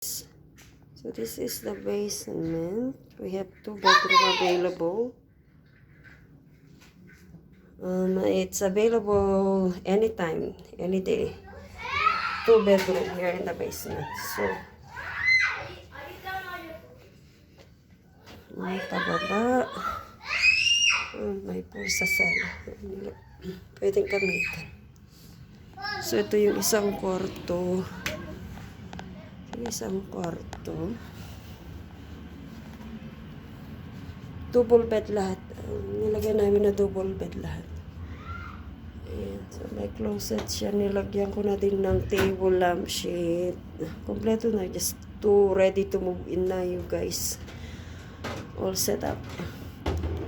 So this is the basement. We have 2 bedroom available. It's available anytime, any day. 2 bedroom here in the basement. So pababa. May pool sa sala. Pwedeng gamitin. So ito yung isang kwarto. Double bed lahat. Nilagyan namin na double bed lahat. Ayan. So may closet siya. Nilagyan ko na din ng table, lampshade. Kompleto na. Just ready to move in na you guys. All set up.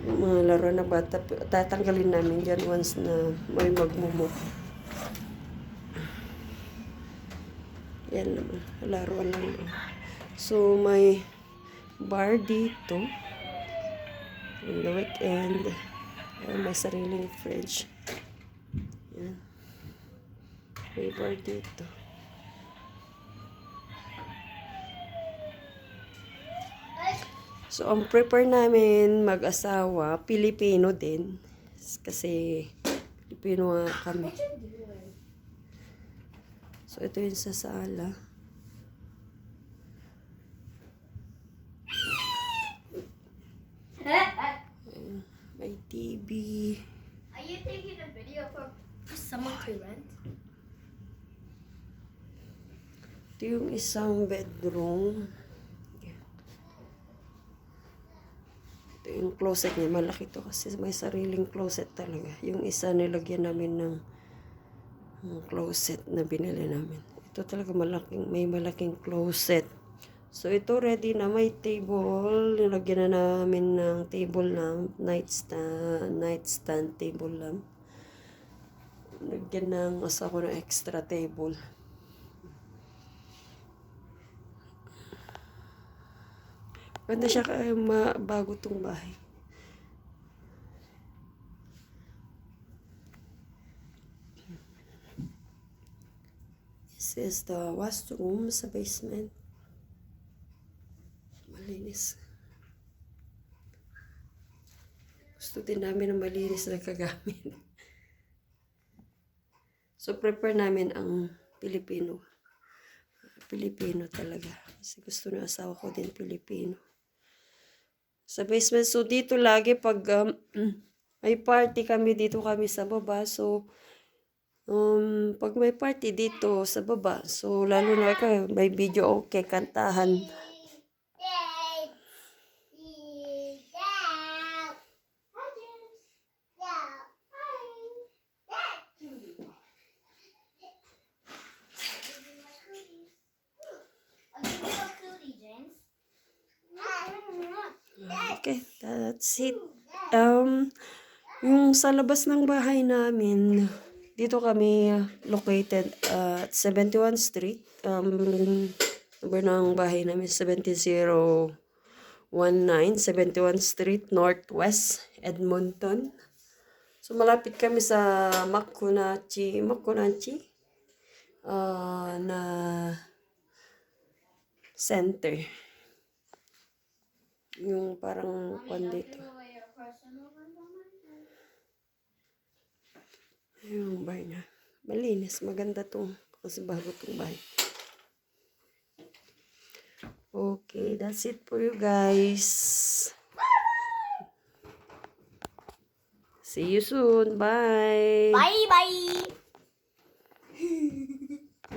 Mga laro na bata. Tatanggalin namin dyan once na may magmumove. Yan naman. Laruan lang. So may bar dito. In the weekend. May sariling fridge. Yan. May bar dito. So, ang prepare namin mag-asawa, Pilipino din. Kasi, Pilipino kami. So, ito yung sa sala. May TV. Are you taking a video for someone to rent? Ito yung isang bedroom. Ito yung closet niya. Malaki to kasi may sariling closet talaga. Yung isa nilagyan namin ng closet na binili namin. Ito talaga may malaking closet. So ito ready na, may table. Nilagyan na namin ng table lamp, nightstand table lamp. Nilagyan ng asawa ng extra table. Ganda siya bago tong bahay. This is the washroom sa basement. Malinis. Gusto din namin ng malinis na kagamit. So, prepare namin ang Pilipino. Pilipino talaga. Kasi gusto ng asawa ko din Pilipino. Sa basement. So, dito lagi pag may party kami, dito kami sa baba. So, pag may party dito sa baba. So, lalo na may video okay, kantahan. Okay, that's it. Yung sa labas ng bahay namin, dito kami located at 71 Street. Number ng bahay namin 70019, 71 Street, Northwest, Edmonton. So, malapit kami sa Makunachi na center. Yung parang kwan dito. Yung bahay niya. Malinis. Maganda tong. Kasi bago tong bahay. Okay. That's it for you guys. See you soon. Bye. Bye.